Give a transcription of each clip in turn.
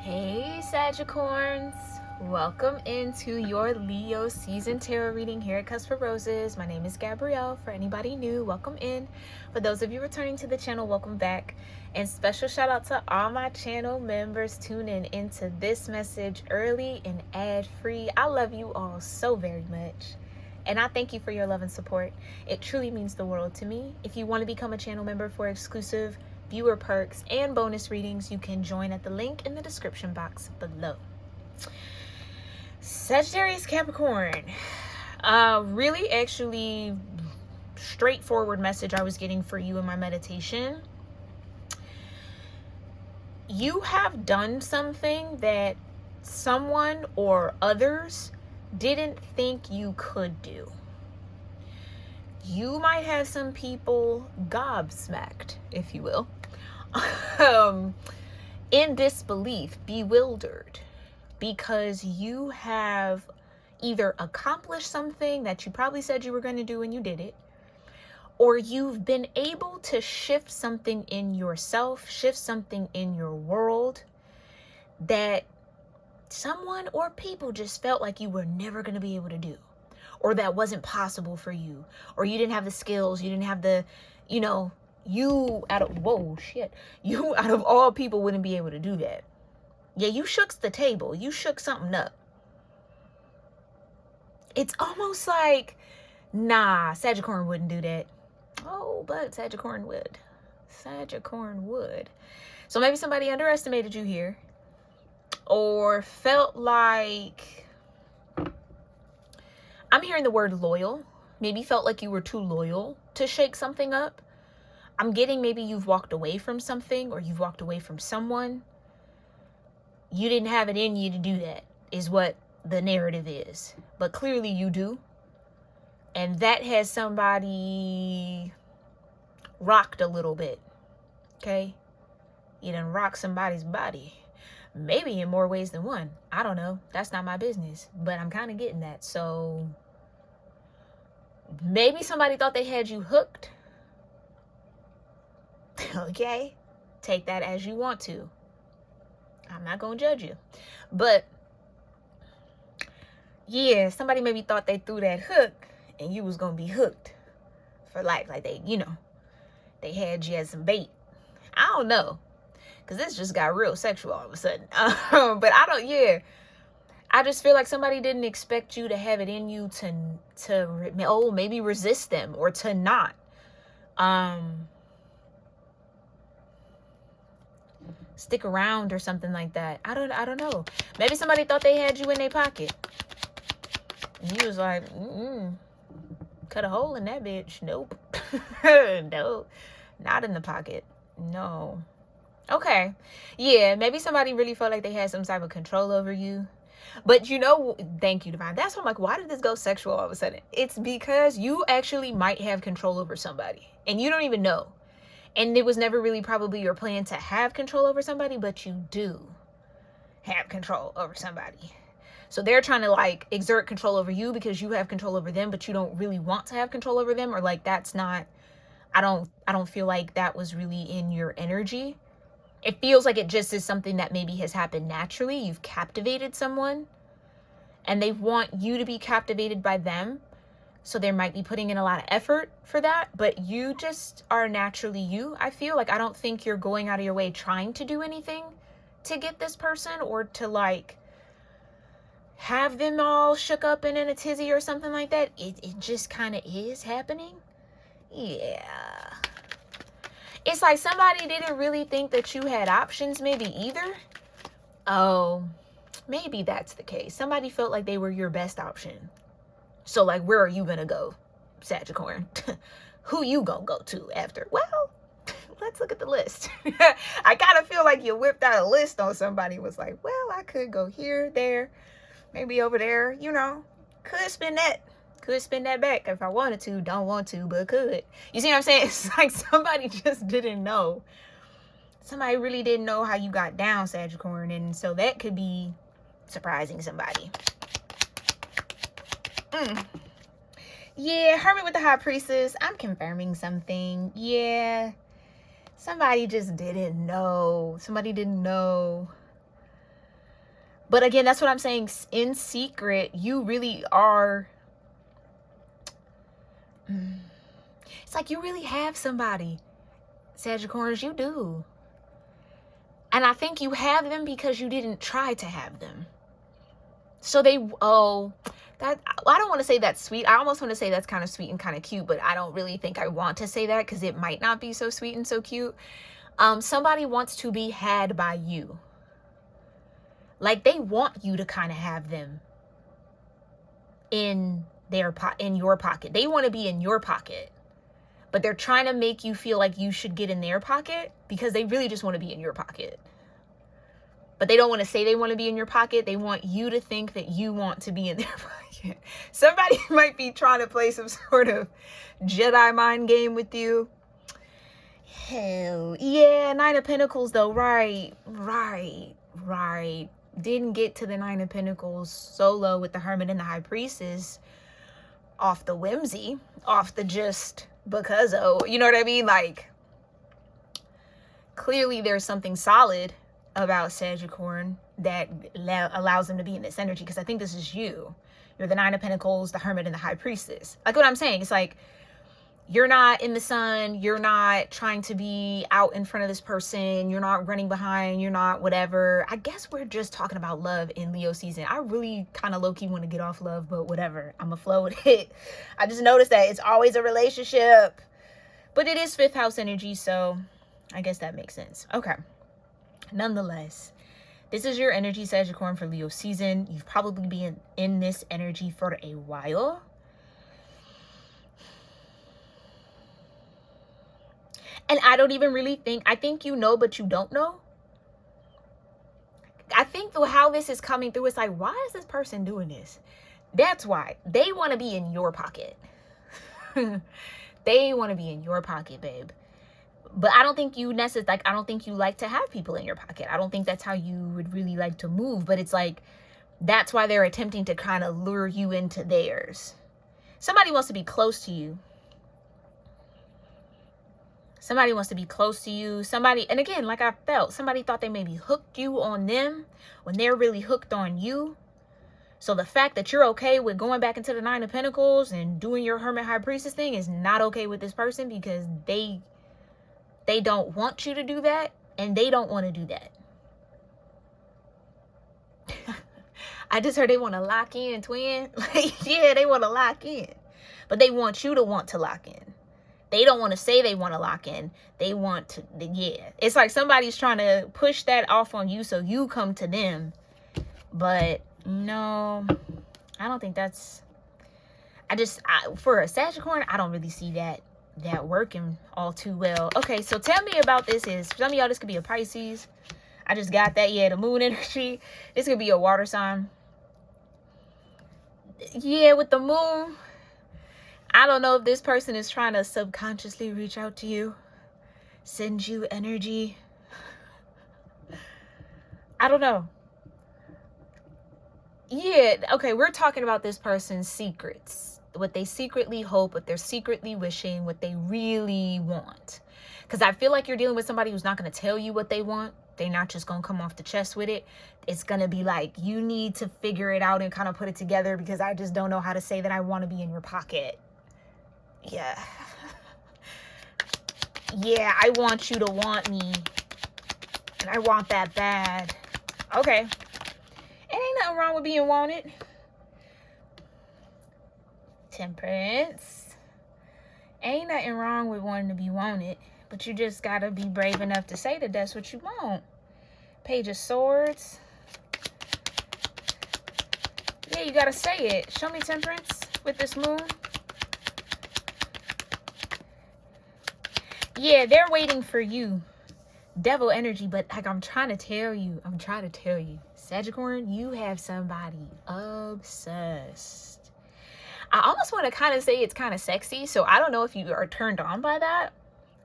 Hey Sagicorns, welcome into your Leo season tarot reading here at Cusp Roses. My name is Gabrielle. For anybody new, welcome in. For those of you returning to the channel, welcome back. And special shout out to all my channel members tuning into this message early and ad free. I love you all so very much. And I thank you for your love and support. It truly means the world to me. If you want to become a channel member for exclusive viewer perks and bonus readings, you can join at the link in the description box below. Sagittarius-Capricorn. Really actually straightforward message I was getting for you in my meditation. You have done something that someone or others didn't think you could do. You might have some people gobsmacked, if you will, in disbelief, bewildered, because you have either accomplished something that you probably said you were going to do and you did it, or you've been able to shift something in yourself, shift something in your world that someone or people just felt like you were never going to be able to do, or that wasn't possible for you, or you didn't have the skills, you didn't have the, you out of all people wouldn't be able to do that. Yeah, you shook the table, you shook something up. It's almost like, nah, Sagicorn wouldn't do that. Oh, but Sagicorn would. Sagicorn would. So maybe somebody underestimated you here, or felt like, I'm hearing the word loyal. Maybe felt like you were too loyal to shake something up. I'm getting maybe you've walked away from something, or you've walked away from someone. You didn't have it in you to do that, is what the narrative is. But clearly you do. And that has somebody rocked a little bit. Okay? You done rocked somebody's body. Maybe in more ways than one. I don't know. That's not my business. But I'm kind of getting that. So maybe somebody thought they had you hooked. Okay? Take that as you want to. I'm not going to judge you. But yeah, somebody maybe thought they threw that hook and you was going to be hooked for life. Like they had you as some bait. I don't know. Because this just got real sexual all of a sudden. But I just feel like somebody didn't expect you to have it in you to maybe resist them, or to not. Stick around or something like that. I don't know. Maybe somebody thought they had you in their pocket. And you was like, cut a hole in that bitch. Nope. No, not in the pocket. No. Okay. Yeah, maybe somebody really felt like they had some type of control over you. But thank you, Divine. That's why I'm like, why did this go sexual all of a sudden? It's because you actually might have control over somebody and you don't even know. And it was never really probably your plan to have control over somebody, but you do have control over somebody. So they're trying to exert control over you because you have control over them, but you don't really want to have control over them, or that's not, I don't feel like that was really in your energy. It feels like it just is something that maybe has happened naturally. You've captivated someone and they want you to be captivated by them. So they might be putting in a lot of effort for that, but you just are naturally you. I feel like I don't think you're going out of your way trying to do anything to get this person, or to have them all shook up and in a tizzy or something like that. It just kind of is happening. Yeah. It's like somebody didn't really think that you had options maybe either. Oh, maybe that's the case. Somebody felt like they were your best option. So where are you going to go, Sagicorn? Who you going to go to after? Well, let's look at the list. I kind of feel like you whipped out a list on somebody. Was like, well, I could go here, there, maybe over there, could spin that back if I wanted to, don't want to, but could. You see what I'm saying? It's like somebody just didn't know. Somebody really didn't know how you got down, Sagicorn. And so that could be surprising somebody. Yeah, Hermit with the High Priestess. I'm confirming something. Yeah. Somebody just didn't know. Somebody didn't know. But again, that's what I'm saying. In secret, you really are. It's like you really have somebody, Sagittarius. You do. And I think you have them because you didn't try to have them. So I don't want to say that's sweet. I almost want to say that's kind of sweet and kind of cute, but I don't really think I want to say that because it might not be so sweet and so cute. Somebody wants to be had by you. Like they want you to kind of have them in your pocket. They want to be in your pocket, but they're trying to make you feel like you should get in their pocket because they really just want to be in your pocket. But they don't want to say they want to be in your pocket. They want you to think that you want to be in their pocket. Somebody might be trying to play some sort of Jedi mind game with you. Hell yeah, Nine of Pentacles though. Right. Didn't get to the Nine of Pentacles solo with the Hermit and the High Priestess off the whimsy, off the just because, you know what I mean? Like, clearly there's something solid about Sagittarius that allows them to be in this energy, because I think this is you. You're the Nine of Pentacles, the Hermit, and the High Priestess. Like what I'm saying, it's like you're not in the sun, you're not trying to be out in front of this person, you're not running behind, you're not whatever. I guess we're just talking about love in Leo season. I really kind of low-key want to get off love, but whatever, I'm gonna flow with it. I just noticed that it's always a relationship, but it is 5th house energy, so I guess that makes sense. Okay. Nonetheless, this is your energy, Sagittarius, for Leo season. You've probably been in this energy for a while. And I don't even really think, I think you know, but you don't know. I think how this is coming through, it's like, why is this person doing this? That's why. They want to be in your pocket. They want to be in your pocket, babe. But I don't think you necessarily, like, I don't think you like to have people in your pocket. I don't think that's how you would really like to move. But it's like, that's why they're attempting to kind of lure you into theirs. Somebody wants to be close to you. Somebody wants to be close to you. Somebody, and again, like I felt, somebody thought they maybe hooked you on them when they're really hooked on you. So the fact that you're okay with going back into the Nine of Pentacles and doing your Hermit High Priestess thing is not okay with this person, because they don't want you to do that, and they don't want to do that. I just heard they want to lock in, twin. Like, yeah, they want to lock in. But they want you to want to lock in. They don't want to say they want to lock in. They want to, yeah. It's like somebody's trying to push that off on you so you come to them. But no, I don't think that's, for a Sagittarius, I don't really see that working all too well. Okay, so tell me about this. Is for some of y'all, this could be a Pisces. I just got that. Yeah, the moon energy. This could be a water sign. Yeah, with the moon, I don't know if this person is trying to subconsciously reach out to you, send you energy. I don't know. Yeah, okay, we're talking about this person's secrets, what they secretly hope, what they're secretly wishing, what they really want. Because I feel like you're dealing with somebody who's not going to tell you what they want. They're not just going to come off the chest with it. It's going to be like, you need to figure it out and kind of put it together, because I just don't know how to say that I want to be in your pocket. Yeah. Yeah, I want you to want me. And I want that bad. Okay. It ain't nothing wrong with being wanted. Temperance. Ain't nothing wrong with wanting to be wanted. But you just gotta be brave enough to say that that's what you want. Page of Swords. Yeah, you gotta say it. Show me Temperance with this moon. Yeah, they're waiting for you. Devil energy, but like I'm trying to tell you, Sagittarius, you have somebody obsessed. I almost want to kind of say it's kind of sexy, so I don't know if you are turned on by that,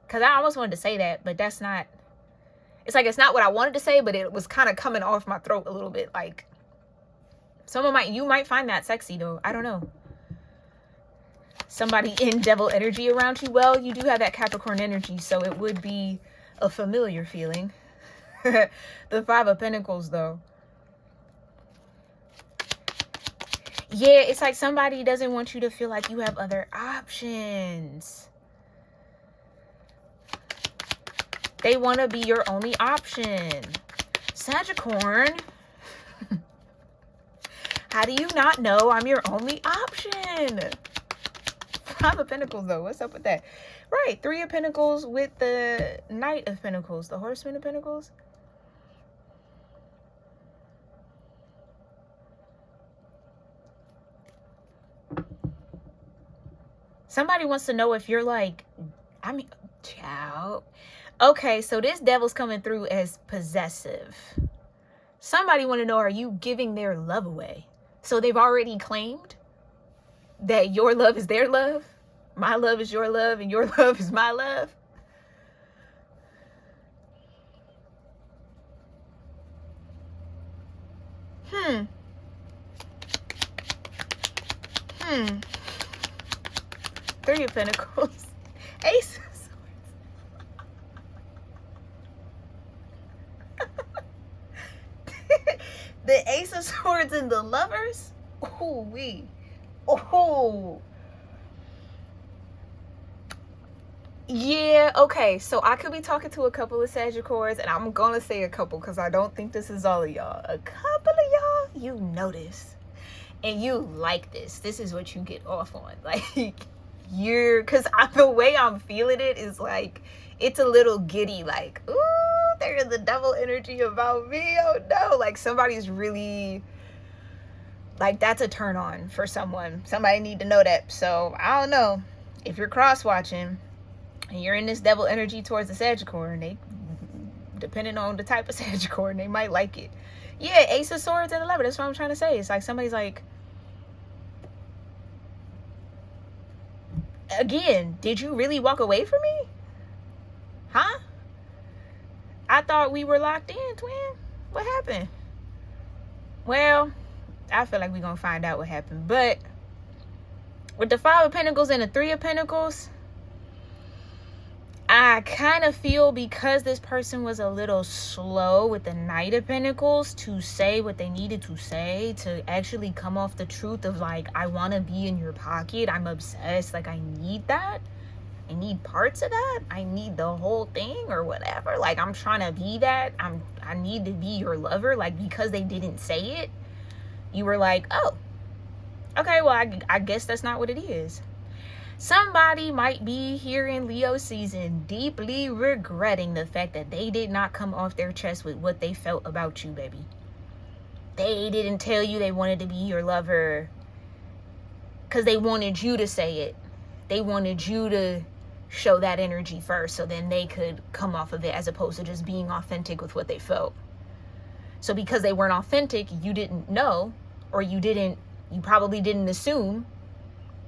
because I almost wanted to say that, but that's not, it's like, it's not what I wanted to say, but it was kind of coming off my throat a little bit. Like, you might find that sexy though. I don't know. Somebody in devil energy around you. Well, you do have that Capricorn energy, so it would be a familiar feeling. The Five of Pentacles though. Yeah, it's like somebody doesn't want you to feel like you have other options. They want to be your only option. Sagittarius, how do you not know I'm your only option? 5 of Pentacles, though. What's up with that? Right, 3 of Pentacles with the Knight of Pentacles, the Horseman of Pentacles. Somebody wants to know if you're like, I mean, child. Okay, so this devil's coming through as possessive. Somebody want to know, are you giving their love away? So they've already claimed that your love is their love, my love is your love, and your love is my love. Three of Pentacles. Ace of Swords. The Ace of Swords and the Lovers. Oh, yeah, okay, so I could be talking to a couple of Sagittarius, and I'm gonna say a couple because I don't think this is all of y'all. A couple of y'all, you notice and you like this. This is what you get off on. Like, because the way I'm feeling it is like, it's a little giddy, like, ooh, there's the devil energy about me. Oh no, like somebody's really, like, that's a turn on for someone. Somebody need to know that. So I don't know if you're cross watching and you're in this devil energy towards the Sagittarius, and they, depending on the type of Sagittarius, they might like it. Yeah, Ace of Swords and the Lover. That's what I'm trying to say. It's like somebody's like, again, did you really walk away from me? Huh? I thought we were locked in, twin. What happened? Well, I feel like we're going to find out what happened. But with the 5 of Pentacles and the 3 of Pentacles, I kind of feel because this person was a little slow with the Knight of Pentacles to say what they needed to say, to actually come off the truth of like, I want to be in your pocket. I'm obsessed. Like, I need that. I need parts of that. I need the whole thing or whatever. Like, I'm trying to be that. I need to be your lover. Like, because they didn't say it, you were like, oh, okay, well, I guess that's not what it is. Somebody might be here in Leo season deeply regretting the fact that they did not come off their chest with what they felt about you, baby. They didn't tell you they wanted to be your lover because they wanted you to say it. They wanted you to show that energy first so then they could come off of it, as opposed to just being authentic with what they felt. So because they weren't authentic, you didn't know, or you probably didn't assume.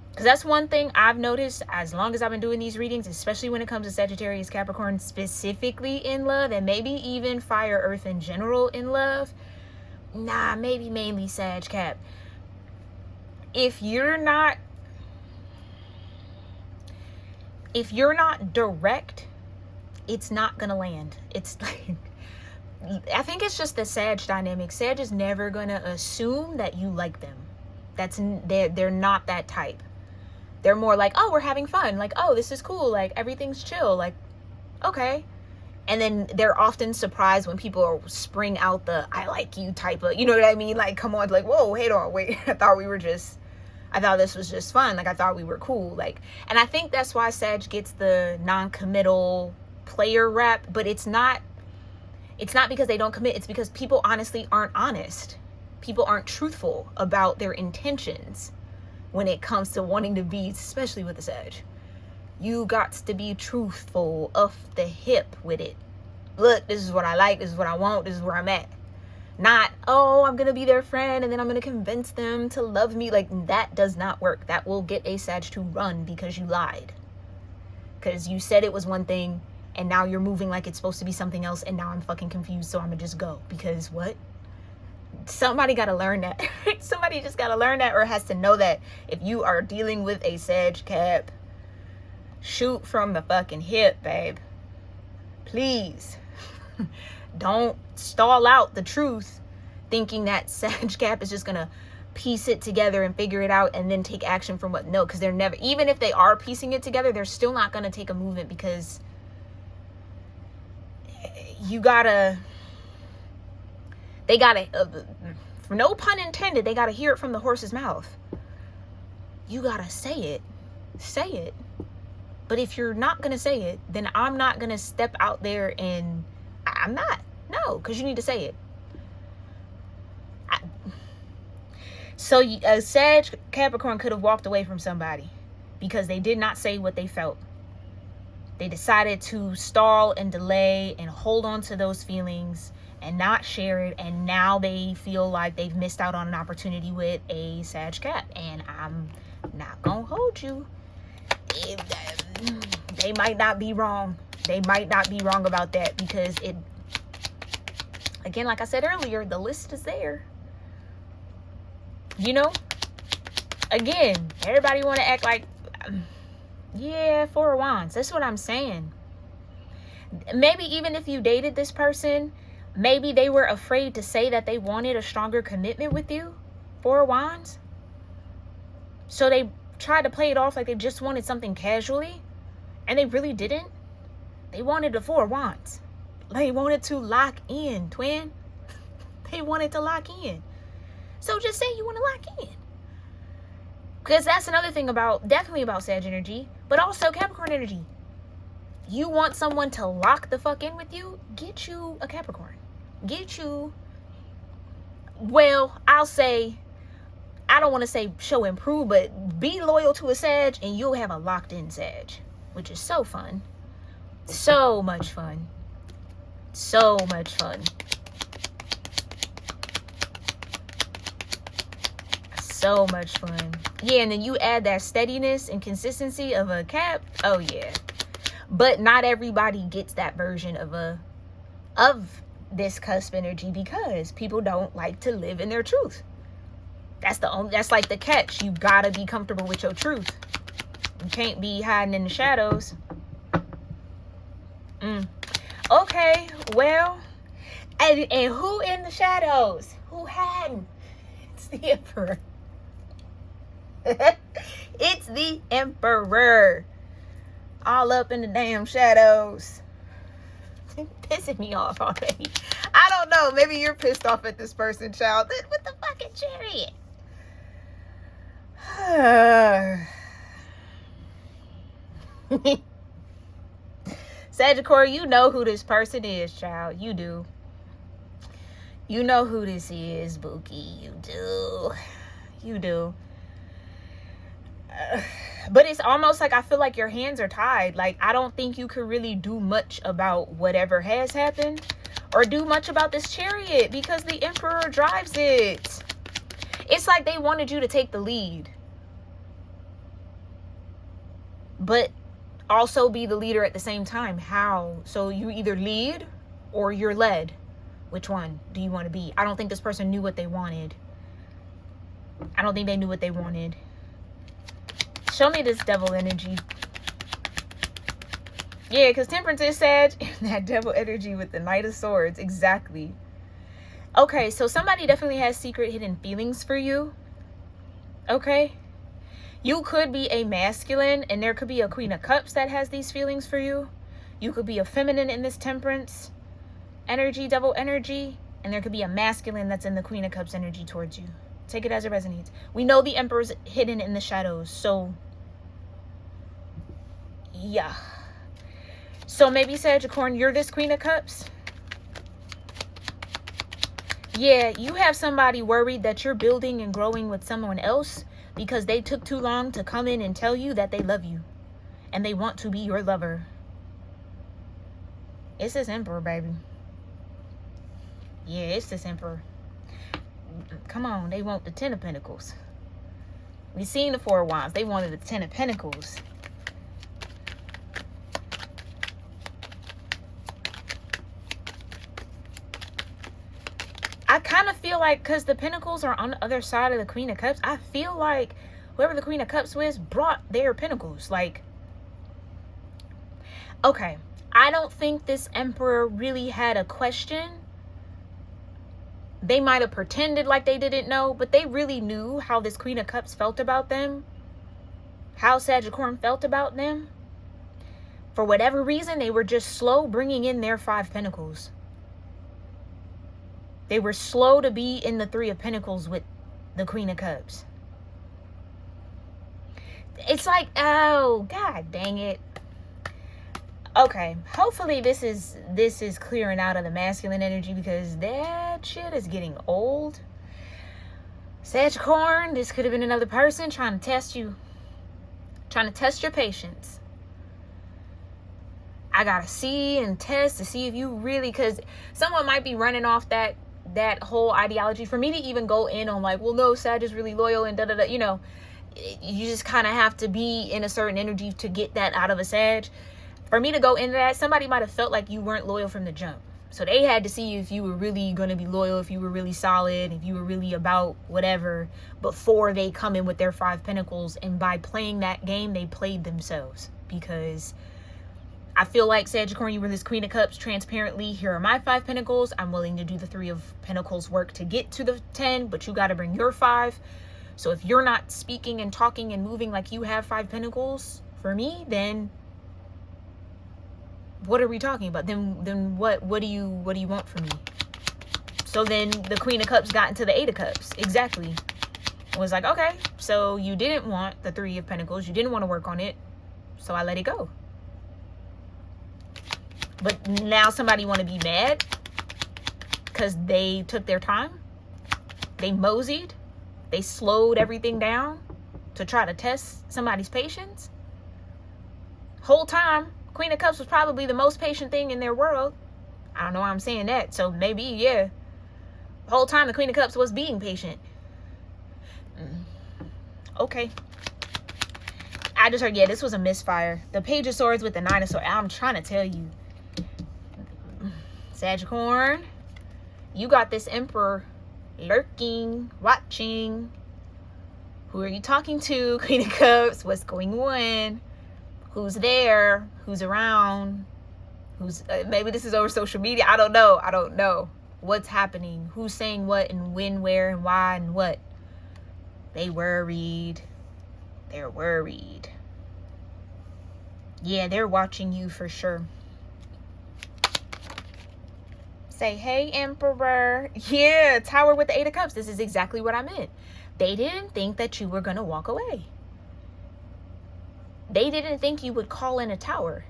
Because that's one thing I've noticed as long as I've been doing these readings, especially when it comes to Sagittarius-Capricorn, specifically in love, and maybe even fire earth in general in love. Nah, maybe mainly Sag-Cap. If you're not direct, it's not gonna land. It's like, I think it's just the Sag dynamic. Sag is never gonna assume that you like them. They're not that type. They're more like, oh, we're having fun. Like, oh, this is cool. Like, everything's chill. Like, okay. And then they're often surprised when people spring out the I like you type of, you know what I mean? Like, come on, like, whoa, wait. I thought this was just fun. Like, I thought we were cool. Like, and I think that's why Sag gets the non-committal player rap, but it's not because they don't commit. It's because people honestly aren't honest. People aren't truthful about their intentions when it comes to wanting to be, especially with the Sag. You got to be truthful off the hip with it. Look, this is what I like. This is what I want. This is where I'm at. Not, oh, I'm going to be their friend and then I'm going to convince them to love me. Like, that does not work. That will get a Sag to run because you lied. Because you said it was one thing and now you're moving like it's supposed to be something else, and now I'm fucking confused, so I'm going to just go. Because what? Somebody got to learn that. Somebody just got to learn that, or has to know that if you are dealing with a Sag Cap, shoot from the fucking hip, babe. Please. Don't stall out the truth thinking that Sag Cap is just gonna piece it together and figure it out and then take action from what. No, because they're never, even if they are piecing it together, they're still not going to take a movement, because they gotta, for no pun intended, they gotta hear it from the horse's mouth. You gotta say it. But if you're not gonna say it, then I'm not gonna step out there and I'm not. No, because you need to say it. So a Sag Capricorn could have walked away from somebody because they did not say what they felt. They decided to stall and delay and hold on to those feelings and not share it. And now they feel like they've missed out on an opportunity with a Sag Cap. And I'm not going to hold you. They might not be wrong. They might not be wrong about that, because it, again, like I said earlier, the list is there. You know, again, everybody want to act like, yeah, Four of Wands. That's what I'm saying. Maybe even if you dated this person, maybe they were afraid to say that they wanted a stronger commitment with you. Four of Wands. So they tried to play it off like they just wanted something casually, and they really didn't. They wanted the Four of Wands. They wanted to lock in, twin. They wanted to lock in. So just say you want to lock in. Because that's another thing about, definitely about Sag energy, but also Capricorn energy. You want someone to lock the fuck in with you? Get you a Capricorn. Get you, well, I'll say, I don't want to say show and prove, but be loyal to a Sag and you'll have a locked in Sag, which is so fun. So much fun. So much fun. So much fun. Yeah, and then you add that steadiness and consistency of a Cap. Oh yeah. But not everybody gets that version of this cusp energy, because people don't like to live in their truth. That's like the catch. You gotta be comfortable with your truth. You can't be hiding in the shadows. Okay, well, and who in the shadows? Who hadn't? It's the Emperor. It's the Emperor. All up in the damn shadows. Pissing me off already. I don't know. Maybe you're pissed off at this person, child. With the fucking Chariot. Sagittarius, you know who this person is, child. You do. You know who this is, Bookie. You do. You do. But it's almost like I feel like your hands are tied. Like, I don't think you could really do much about whatever has happened, or do much about this Chariot, because the Emperor drives it. It's like they wanted you to take the lead, but also be the leader at the same time. How? So you either lead or you're led. Which one do you want to be? I don't think this person knew what they wanted. I don't think they knew what they wanted. Show me this devil energy. Yeah, because Temperance is Sag, and that devil energy with the Knight of Swords. Exactly. Okay, so somebody definitely has secret hidden feelings for you. Okay. You could be a masculine, and there could be a Queen of Cups that has these feelings for you. You could be a feminine in this Temperance energy, devil energy, and there could be a masculine that's in the Queen of Cups energy towards you. Take it as it resonates. We know the Emperor's hidden in the shadows, so yeah. So maybe Sagittarius, you're this Queen of Cups. Yeah, you have somebody worried that you're building and growing with someone else because they took too long to come in and tell you that they love you and they want to be your lover. It's this Emperor, baby. Yeah, it's this Emperor. Come on, they want the 10 of Pentacles. We seen the 4 of Wands. They wanted the 10 of Pentacles. I kind of feel like, because the Pentacles are on the other side of the Queen of Cups, I feel like whoever the Queen of Cups was brought their Pentacles. Like, okay, I don't think this Emperor really had a question They might have pretended like they didn't know, but they really knew how this Queen of Cups felt about them, how Sagittarius felt about them. For whatever reason, they were just slow bringing in their 5 Pentacles. They were slow to be in the 3 of Pentacles with the Queen of Cups. It's like, oh, God dang it. Okay, hopefully this is clearing out of the masculine energy, because that shit is getting old. Sagittarius, this could have been another person trying to test you. Trying to test your patience. I gotta see and test to see if you really, because someone might be running off that whole ideology. For me to even go in on like, well, no, Sag is really loyal and da-da-da, you know, you just kind of have to be in a certain energy to get that out of a Sag. For me to go into that, somebody might have felt like you weren't loyal from the jump. So they had to see if you were really going to be loyal, if you were really solid, if you were really about whatever, before they come in with their 5 Pentacles. And by playing that game, they played themselves. Because I feel like, Sagittarius, you were this Queen of Cups transparently. Here are my 5 Pentacles. I'm willing to do the 3 of Pentacles work to get to the 10, but you got to bring your 5. So if you're not speaking and talking and moving like you have 5 Pentacles for me, then what are we talking about? Then what do you want from me? So then the Queen of Cups got into the 8 of Cups. Exactly. It was like, okay, so you didn't want the 3 of Pentacles. You didn't want to work on it. So I let it go. But now somebody want to be mad because they took their time. They moseyed. They slowed everything down to try to test somebody's patience. Whole time, Queen of Cups was probably the most patient thing in their world. I don't know why I'm saying that. So maybe, yeah. The whole time the Queen of Cups was being patient. Okay. I just heard, yeah, this was a misfire. The Page of Swords with the 9 of Swords. I'm trying to tell you. Sagittarius, you got this Emperor lurking, watching. Who are you talking to? Queen of Cups. What's going on? Who's there? Who's around? Who's maybe this is over social media. I don't know what's happening. Who's saying what and when, where, and why, and what. They worried. They're worried. Yeah, they're watching you for sure. Say, hey, Emperor. Yeah, Tower with the 8 of Cups. This is exactly what I meant. They didn't think that you were going to walk away. They didn't think you would call in a Tower.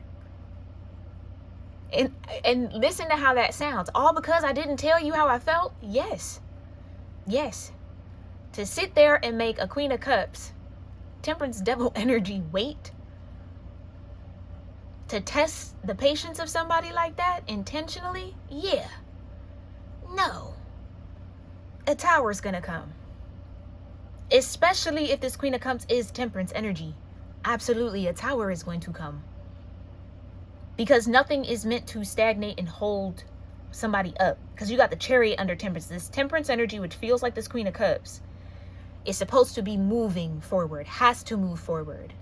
And listen to how that sounds. All because I didn't tell you how I felt? Yes. Yes. To sit there and make a Queen of Cups, Temperance Devil energy wait. To test the patience of somebody like that intentionally? Yeah. No. A Tower's gonna come. Especially if this Queen of Cups is Temperance energy. Absolutely, a Tower is going to come. Because nothing is meant to stagnate and hold somebody up. Because you got the Chariot under Temperance. This Temperance energy, which feels like this Queen of Cups, is supposed to be moving forward. Has to move forward.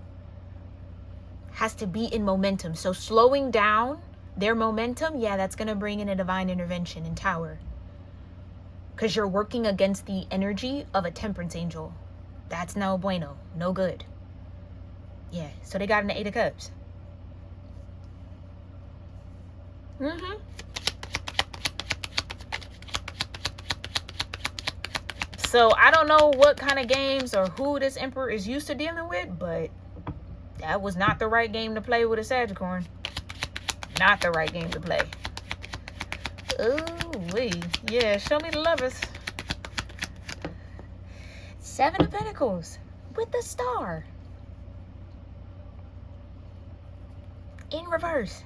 Has to be in momentum. So slowing down their momentum, yeah, that's going to bring in a divine intervention in Tower. Because you're working against the energy of a Temperance angel. That's no bueno. No good. Yeah, so they got in the 8 of Cups. So I don't know what kind of games or who this Emperor is used to dealing with, but that was not the right game to play with a Sagittarius. Not the right game to play. Ooh-wee. Yeah, show me the lovers. 7 of Pentacles with the star. In reverse.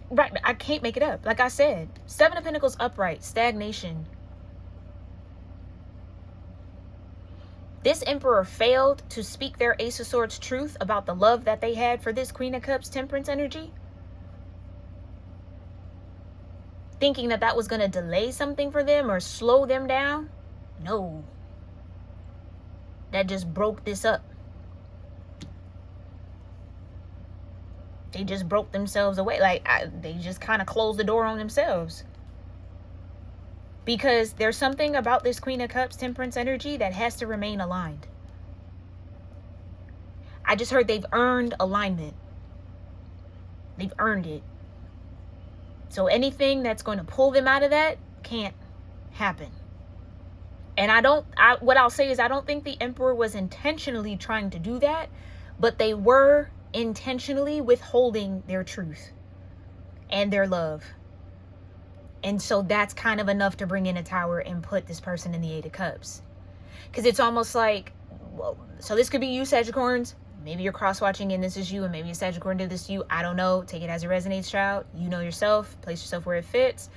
Right, I can't make it up. Like I said, 7 of Pentacles upright, stagnation. This Emperor failed to speak their Ace of Swords truth about the love that they had for this Queen of Cups Temperance energy. Thinking that that was going to delay something for them or slow them down. No. That just broke this up. They just broke themselves away. Like, they just kind of closed the door on themselves. Because there's something about this Queen of Cups, Temperance energy that has to remain aligned. I just heard they've earned alignment. They've earned it. So anything that's going to pull them out of that can't happen. And what I'll say is I don't think the Emperor was intentionally trying to do that, but they were intentionally withholding their truth and their love. And so that's kind of enough to bring in a Tower and put this person in the Eight of Cups. Because it's almost like, well, so this could be you, Sagittarians. Maybe you're cross-watching and this is you, and maybe a Sagittarian did this to you. I don't know. Take it as it resonates, child. You know yourself. Place yourself where it fits.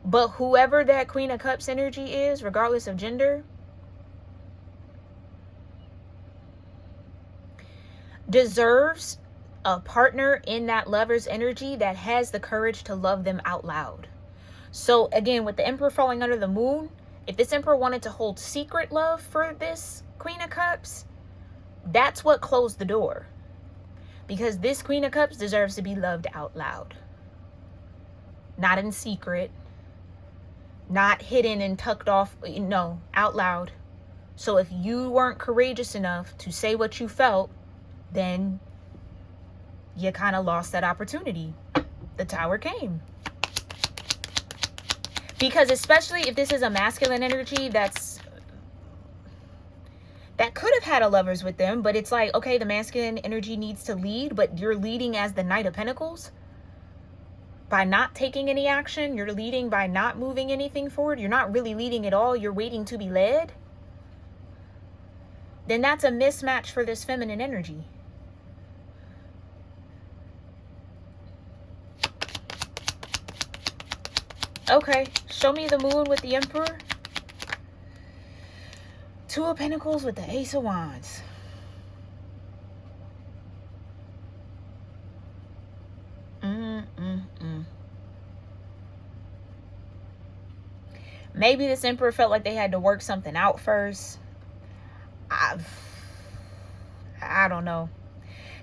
But whoever that Queen of Cups energy is, regardless of gender, deserves a partner in that lover's energy that has the courage to love them out loud. So again, with the Emperor falling under the moon, if this Emperor wanted to hold secret love for this Queen of Cups, that's what closed the door. Because this Queen of Cups deserves to be loved out loud. Not in secret. Not hidden and tucked off. No, out loud. So if you weren't courageous enough to say what you felt, then you kind of lost that opportunity. The Tower came. Because especially if this is a masculine energy that could have had a lovers with them, but it's like, okay, the masculine energy needs to lead, but you're leading as the Knight of Pentacles. By not taking any action, you're leading by not moving anything forward. You're not really leading at all. You're waiting to be led. Then that's a mismatch for this feminine energy. Okay, show me the moon with the Emperor. Two of Pentacles with the Ace of Wands. Maybe this Emperor felt like they had to work something out first. I don't know.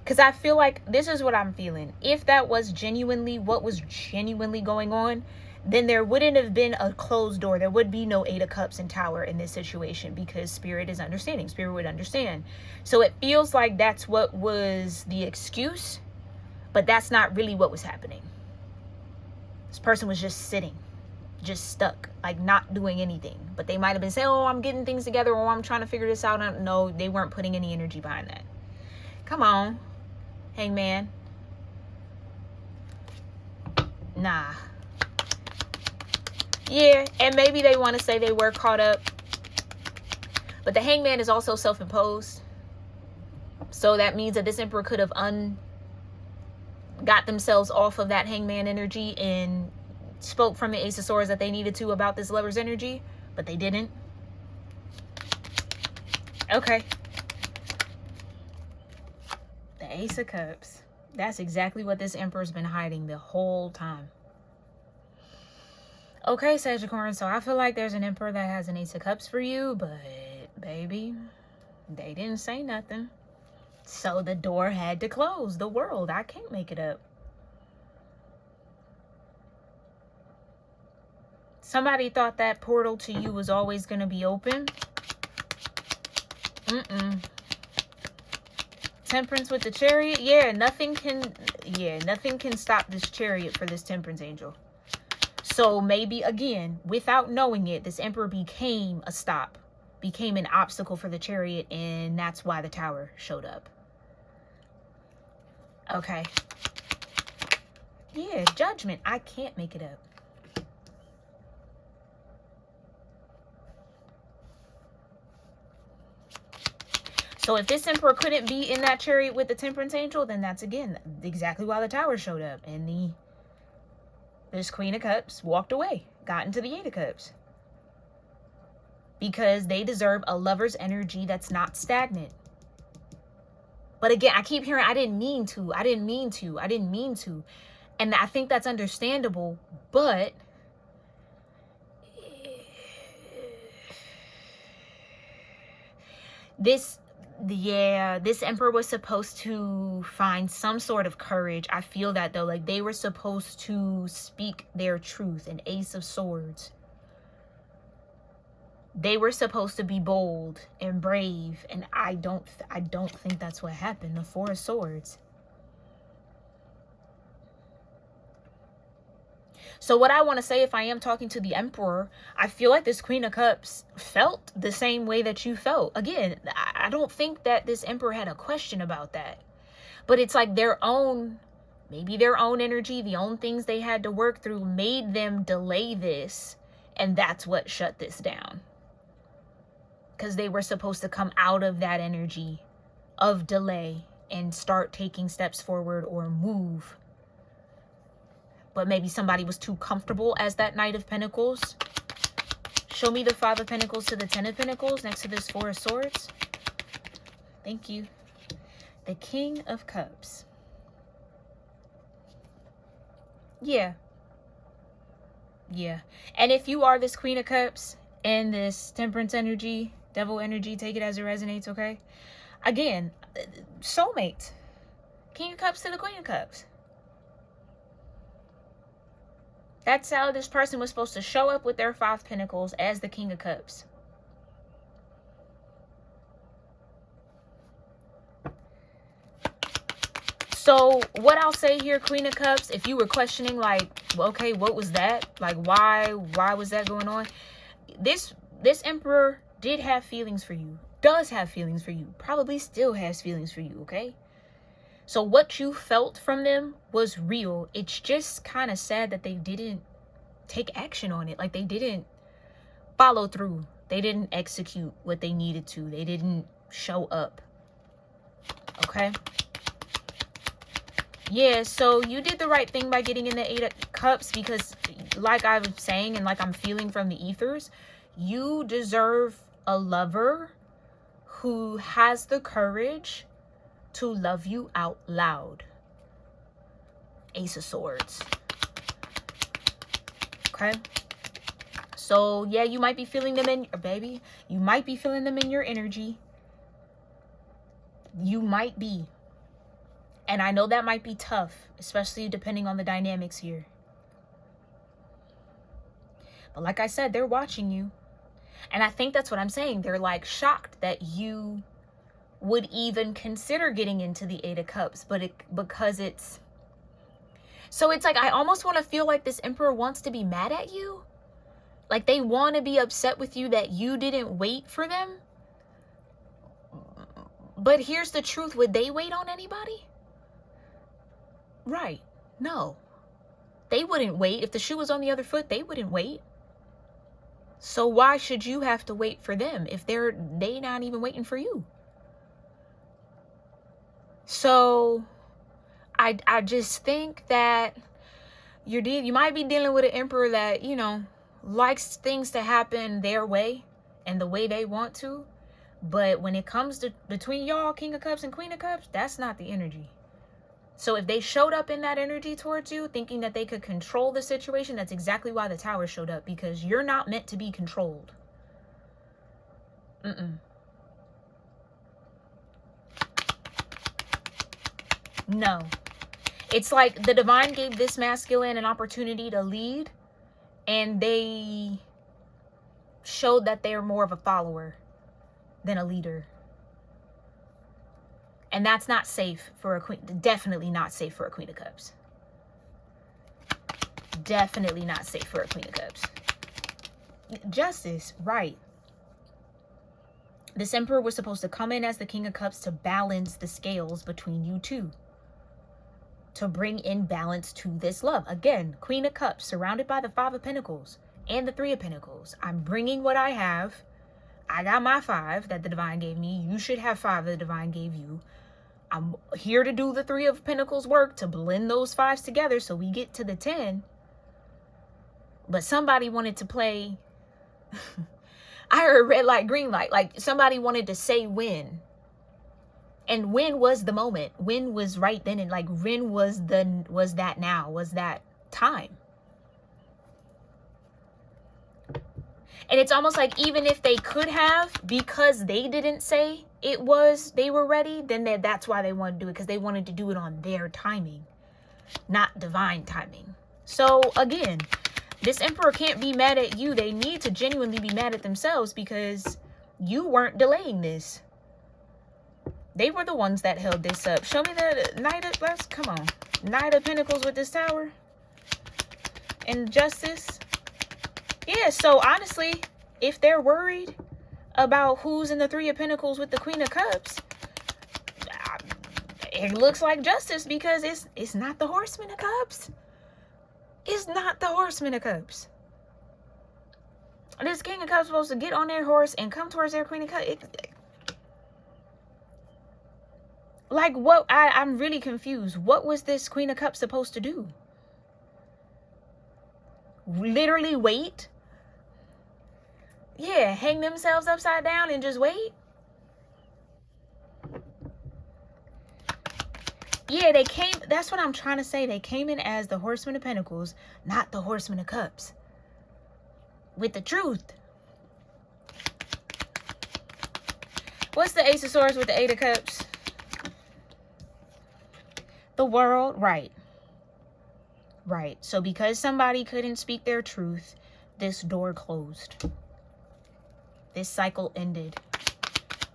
Because I feel like this is what I'm feeling. If that was genuinely what was genuinely going on, then there wouldn't have been a closed door. There would be no Eight of Cups and Tower in this situation because Spirit is understanding. Spirit would understand. So it feels like that's what was the excuse, but that's not really what was happening. This person was just sitting, just stuck, like not doing anything. But they might have been saying, oh, I'm getting things together, or I'm trying to figure this out. No, they weren't putting any energy behind that. Come on, Hangman. Nah. Yeah, and maybe they want to say they were caught up. But the Hangman is also self-imposed. So that means that this Emperor could have got themselves off of that Hangman energy and spoke from the Ace of Swords that they needed to about this lover's energy. But they didn't. Okay. The Ace of Cups. That's exactly what this Emperor's been hiding the whole time. Okay, Sagittarius, so I feel like there's an Emperor that has an Ace of Cups for you, but baby, they didn't say nothing. So the door had to close. The world, I can't make it up. Somebody thought that portal to you was always going to be open. Temperance with the Chariot. Yeah, nothing can stop this Chariot for this Temperance angel. So maybe, again, without knowing it, this Emperor became a stop, became an obstacle for the Chariot, and that's why the Tower showed up. Okay. Yeah, Judgment. I can't make it up. So if this Emperor couldn't be in that Chariot with the Temperance angel, then that's, again, exactly why the Tower showed up. And this Queen of Cups walked away, got into the Eight of Cups. Because they deserve a lover's energy that's not stagnant. But again, I keep hearing, I didn't mean to. And I think that's understandable, but this Yeah, this emperor was supposed to find some sort of courage. I feel that though, like they were supposed to speak their truth. An ace of swords. They were supposed to be bold and brave, and I don't think that's what happened. The four of swords. So what I want to say, if I am talking to the emperor, I feel like this queen of cups felt the same way that you felt. Again, I don't think that this emperor had a question about that. But it's like their own, maybe their own energy, the own things they had to work through made them delay this. And that's what shut this down. Because they were supposed to come out of that energy of delay and start taking steps forward or move. But maybe somebody was too comfortable as that Knight of Pentacles. Show me the Five of Pentacles to the Ten of Pentacles next to this Four of Swords. Thank you. The King of Cups. Yeah. Yeah. And if you are this Queen of Cups and this Temperance energy, Devil energy, take it as it resonates, okay? Again, soulmate. King of Cups to the Queen of Cups. That's how this person was supposed to show up with their Five Pentacles as the King of Cups. So what I'll say here, Queen of Cups, if you were questioning like, well, okay, what was that? Like, why was that going on? This emperor did have feelings for you, does have feelings for you, probably still has feelings for you, okay? So what you felt from them was real. It's just kind of sad that they didn't take action on it. Like they didn't follow through. They didn't execute what they needed to. They didn't show up. Okay? Yeah, so you did the right thing by getting in the Eight of Cups because like I was saying and like I'm feeling from the ethers, you deserve a lover who has the courage to love you out loud. Ace of Swords. Okay? So, yeah, you might be feeling them in, baby. You might be feeling them in your energy. You might be. And I know that might be tough, especially depending on the dynamics here. But like I said, they're watching you. And I think that's what I'm saying. They're like shocked that you would even consider getting into the Eight of Cups, but because it's so it's like I almost want to feel like this emperor wants to be mad at you, like they want to be upset with you that you didn't wait for them. But here's the truth: would they wait on anybody? Right? No, they wouldn't wait. If the shoe was on the other foot, they wouldn't wait. So why should you have to wait for them if they not even waiting for you? So I just think that you might be dealing with an emperor that, you know, likes things to happen their way and the way they want to. But when it comes to between y'all, King of Cups and Queen of Cups, that's not the energy. So if they showed up in that energy towards you, thinking that they could control the situation, that's exactly why the Tower showed up. Because you're not meant to be controlled. No. It's like the divine gave this masculine an opportunity to lead, and they showed that they're more of a follower than a leader. And that's not safe for a queen. Definitely not safe for a Queen of Cups. Definitely not safe for a Queen of Cups. Justice, right. This emperor was supposed to come in as the King of Cups to balance the scales between you two. To bring in balance to this love. Again, Queen of Cups, surrounded by the Five of Pentacles and the Three of Pentacles. I'm bringing what I have. I got my 5 that the divine gave me. You should have 5 that the divine gave you. I'm here to do the Three of Pentacles work, to blend those 5s together so we get to the 10. But somebody wanted to play... I heard red light, green light. Like somebody wanted to say when. And when was the moment? When was right then? And like when was that now? Was that time? And it's almost like even if they could have, because they didn't say they were ready, then that's why they wanted to do it, because they wanted to do it on their timing, not divine timing. So again, this Emperor can't be mad at you. They need to genuinely be mad at themselves because you weren't delaying this. They were the ones that held this up. Show me the Knight of, come on. Knight of Pentacles with this Tower. And Justice. Yeah, so honestly, if they're worried about who's in the Three of Pentacles with the Queen of Cups, it looks like Justice, because it's not the Horseman of Cups. It's not the Horseman of Cups. This King of Cups supposed to get on their horse and come towards their Queen of Cups. Like, what? I'm really confused. What was this Queen of Cups supposed to do? Literally wait? Yeah, hang themselves upside down and just wait? Yeah, they came, that's what I'm trying to say. They came in as the Horseman of Pentacles, not the Horseman of Cups. With the truth. What's the Ace of Swords with the Eight of Cups? The World, right. Right. So because somebody couldn't speak their truth, this door closed. This cycle ended.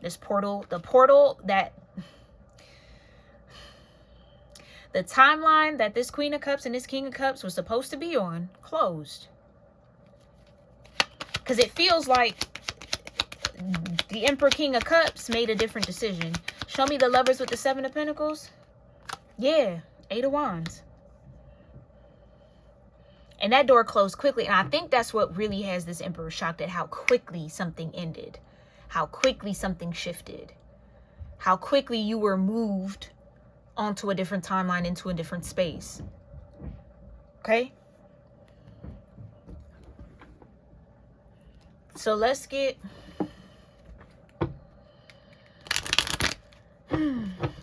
This portal, the portal that... The timeline that this Queen of Cups and this King of Cups was supposed to be on closed. Because it feels like the Emperor King of Cups made a different decision. Show me the Lovers with the Seven of Pentacles. Yeah, Eight of Wands. And that door closed quickly. And I think that's what really has this Emperor shocked, at how quickly something ended. How quickly something shifted. How quickly you were moved onto a different timeline, into a different space. Okay? So let's get...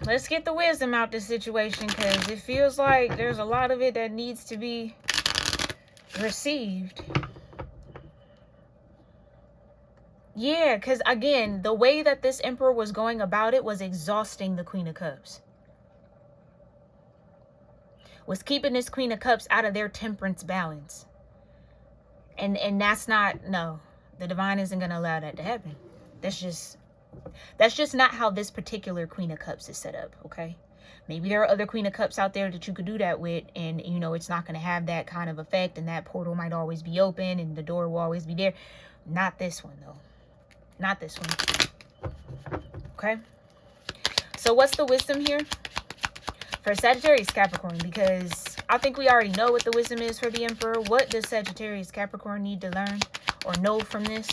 let's get the wisdom out this situation, because it feels like there's a lot of it that needs to be received. Yeah, because again, the way that this Emperor was going about it was exhausting the Queen of Cups. Was keeping this Queen of Cups out of their temperance balance. And that's not, no. The divine isn't going to allow that to happen. That's just not how this particular Queen of Cups is set up, okay? Maybe there are other Queen of Cups out there that you could do that with, and, you know, it's not going to have that kind of effect, and that portal might always be open, and the door will always be there. Not this one, though. Not this one. Okay? So what's the wisdom here? For Sagittarius-Capricorn, because I think we already know what the wisdom is for the Emperor. What does Sagittarius-Capricorn need to learn or know from this?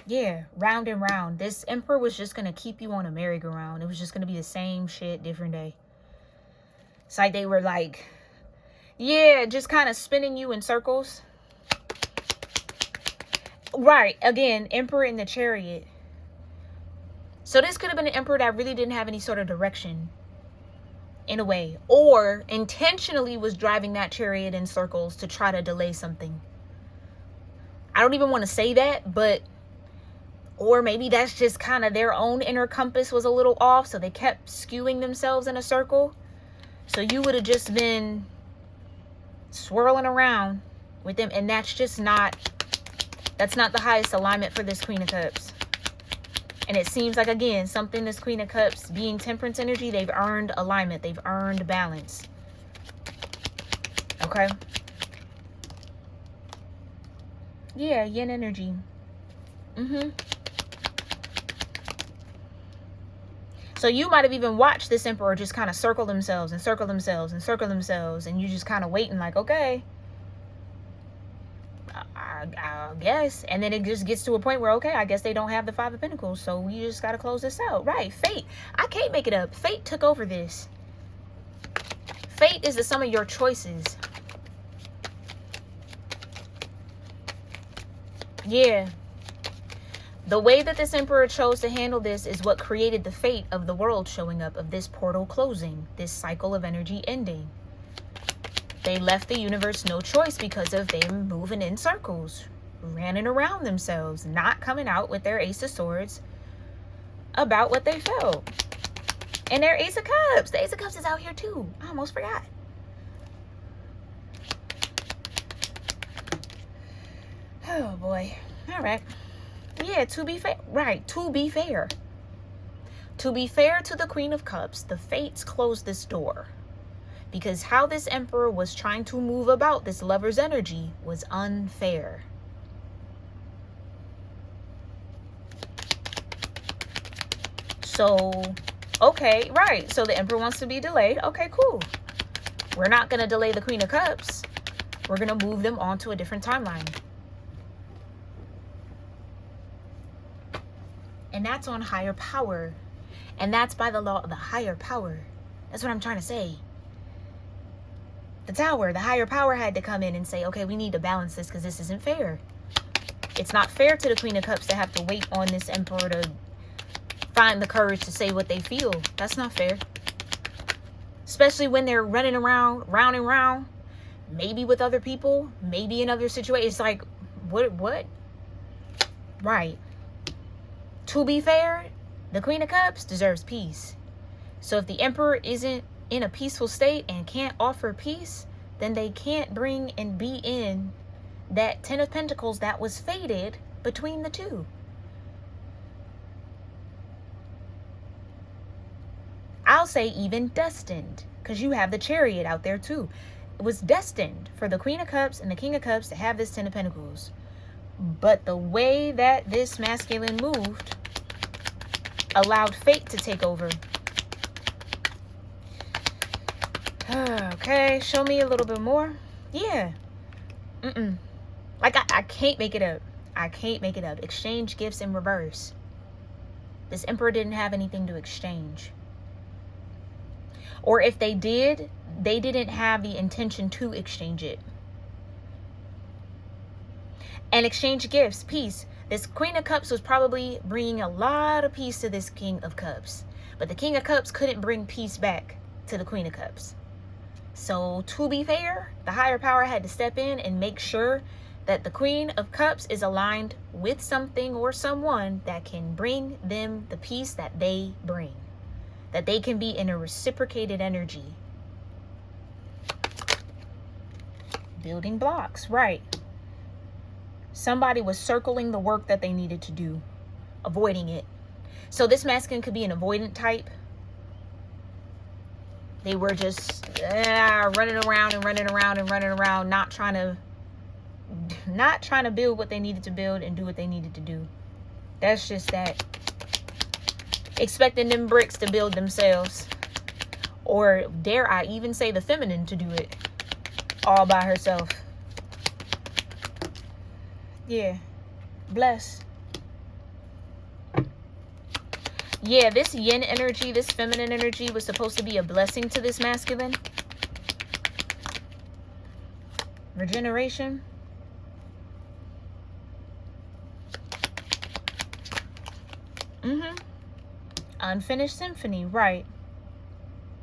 Yeah, round and round. This Emperor was just going to keep you on a merry-go-round. It was just going to be the same shit, different day. It's like they were like, yeah, just kind of spinning you in circles. Right, again, Emperor in the Chariot. So this could have been an Emperor that really didn't have any sort of direction, in a way. Or intentionally was driving that chariot in circles to try to delay something. I don't even want to say that, but... Or maybe that's just kind of their own inner compass was a little off, so they kept skewing themselves in a circle. So you would have just been swirling around with them. And that's just not... That's not the highest alignment for this Queen of Cups. And it seems like, again, something this Queen of Cups, being temperance energy, they've earned alignment. They've earned balance. Okay? Yeah, yin energy. So you might have even watched this Emperor just kind of circle themselves and circle themselves and circle themselves. And you just kind of waiting like, okay. I guess. And then it just gets to a point where, okay, I guess they don't have the Five of Pentacles, so we just got to close this out. Right, fate. I can't make it up. Fate took over this. Fate is the sum of your choices. Yeah. The way that this Emperor chose to handle this is what created the fate of the world showing up, of this portal closing, this cycle of energy ending. They left the universe no choice because of them moving in circles, running around themselves, not coming out with their Ace of Swords about what they felt. And their Ace of Cups. The Ace of Cups is out here too. I almost forgot. Oh boy. All right. Yeah, to be fair. Right, to be fair. To be fair to the Queen of Cups, the fates closed this door. Because how this Emperor was trying to move about this Lover's energy was unfair. So, okay, right. So the Emperor wants to be delayed. Okay, cool. We're not going to delay the Queen of Cups. We're going to move them onto a different timeline. And that's on higher power. And that's by the law of the higher power. That's what I'm trying to say. The Tower, the higher power had to come in and say, okay, we need to balance this because this isn't fair. It's not fair to the Queen of Cups to have to wait on this Emperor to find the courage to say what they feel. That's not fair. Especially when they're running around, round and round, maybe with other people, maybe in other situations. It's like, what? Right. To be fair, the Queen of Cups deserves peace. So if the Emperor isn't in a peaceful state and can't offer peace, then they can't bring and be in that Ten of Pentacles that was fated between the two. I'll say even destined, because you have the Chariot out there too. It was destined for the Queen of Cups and the King of Cups to have this Ten of Pentacles. But the way that this masculine moved allowed fate to take over. Okay, show me a little bit more. Yeah. Like, I can't make it up. I can't make it up. Exchange gifts in reverse. This Emperor didn't have anything to exchange. Or if they did, they didn't have the intention to exchange it. And exchange gifts, peace. This Queen of Cups was probably bringing a lot of peace to this King of Cups. But the King of Cups couldn't bring peace back to the Queen of Cups. So to be fair, the higher power had to step in and make sure that the Queen of Cups is aligned with something or someone that can bring them the peace that they bring. That they can be in a reciprocated energy. Building blocks, right. Somebody was circling the work that they needed to do, avoiding it. So this masculine could be an avoidant type. They were just running around and running around and running around, not trying to build what they needed to build and do what they needed to do. That's just that. Expecting them bricks to build themselves. Or dare I even say the feminine to do it all by herself. Yeah. Bless. Yeah, this yin energy, this feminine energy was supposed to be a blessing to this masculine. Regeneration. Unfinished symphony, right.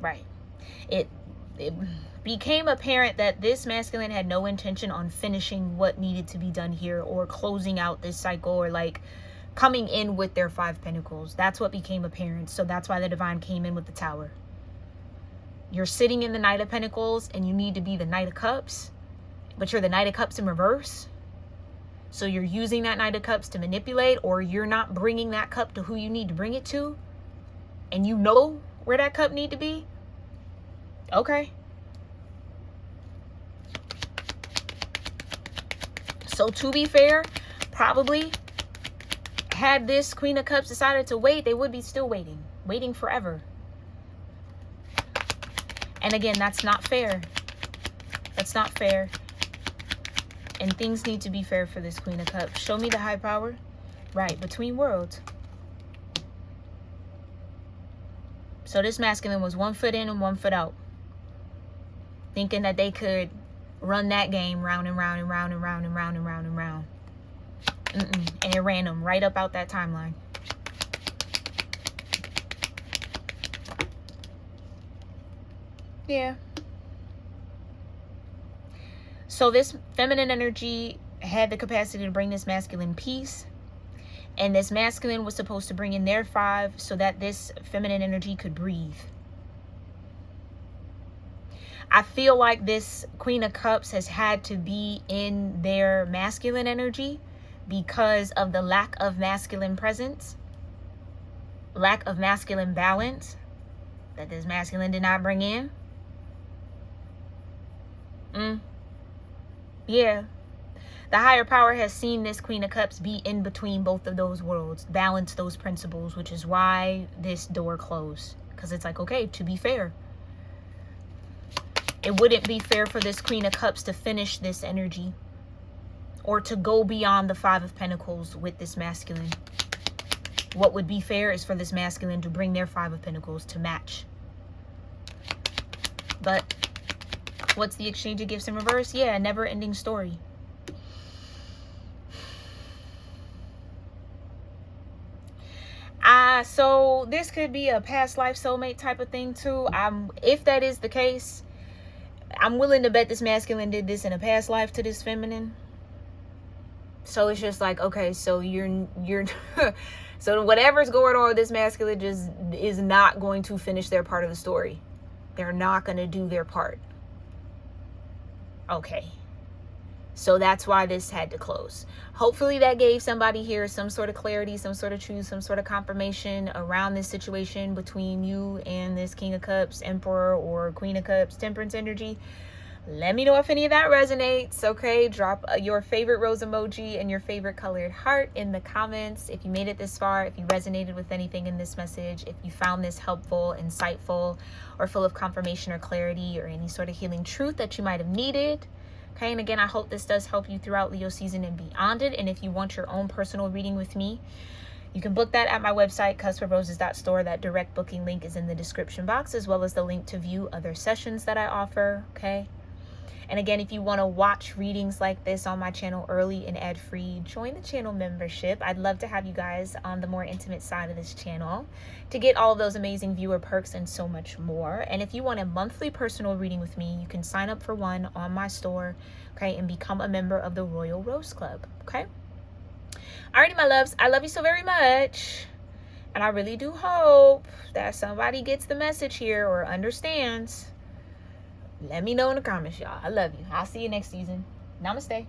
Right. It became apparent that this masculine had no intention on finishing what needed to be done here or closing out this cycle or like coming in with their 5 pentacles. That's what became apparent. So that's why the divine came in with the Tower. You're sitting in the Knight of Pentacles and you need to be the Knight of Cups, but you're the Knight of Cups in reverse. So you're using that Knight of Cups to manipulate, or you're not bringing that cup to who you need to bring it to, and you know where that cup need to be. Okay. So to be fair, probably had this Queen of Cups decided to wait, they would be still waiting forever. And again, that's not fair. That's not fair. And things need to be fair for this Queen of Cups. Show me the high power. Right, between worlds. So this masculine was 1 foot in and 1 foot out. Thinking that they could run that game round and round and round and round and round and round and round. And it ran them right up out that timeline. Yeah. So this feminine energy had the capacity to bring this masculine peace. And this masculine was supposed to bring in their 5 so that this feminine energy could breathe. I feel like this Queen of Cups has had to be in their masculine energy because of the lack of masculine presence, lack of masculine balance that this masculine did not bring in. Yeah. The higher power has seen this Queen of Cups be in between both of those worlds, balance those principles, which is why this door closed. Because it's like, okay, to be fair, it wouldn't be fair for this Queen of Cups to finish this energy or to go beyond the 5 of Pentacles with this masculine. What would be fair is for this masculine to bring their 5 of Pentacles to match. But what's the exchange of gifts in reverse? Yeah, never-ending story. So this could be a past life soulmate type of thing too. If that is the case, I'm willing to bet this masculine did this in a past life to this feminine. So it's just like, okay, so you're so whatever's going on with this masculine just is not going to finish their part of the story. They're not going to do their part. Okay. So that's why this had to close. Hopefully that gave somebody here some sort of clarity, some sort of truth, some sort of confirmation around this situation between you and this King of Cups, Emperor, or Queen of Cups, Temperance energy. Let me know if any of that resonates, okay? Drop your favorite rose emoji and your favorite colored heart in the comments if you made it this far, if you resonated with anything in this message, if you found this helpful, insightful, or full of confirmation or clarity or any sort of healing truth that you might have needed. Okay, and again, I hope this does help you throughout Leo season and beyond it. And if you want your own personal reading with me, you can book that at my website, cusproses.store. That direct booking link is in the description box, as well as the link to view other sessions that I offer, okay? And again, if you want to watch readings like this on my channel early and ad-free, join the channel membership. I'd love to have you guys on the more intimate side of this channel to get all of those amazing viewer perks and so much more. And if you want a monthly personal reading with me, you can sign up for one on my store, okay, and become a member of the Royal Rose Club, okay? Alrighty, my loves, I love you so very much. And I really do hope that somebody gets the message here or understands. Let me know in the comments, y'all. I love you. I'll see you next season. Namaste.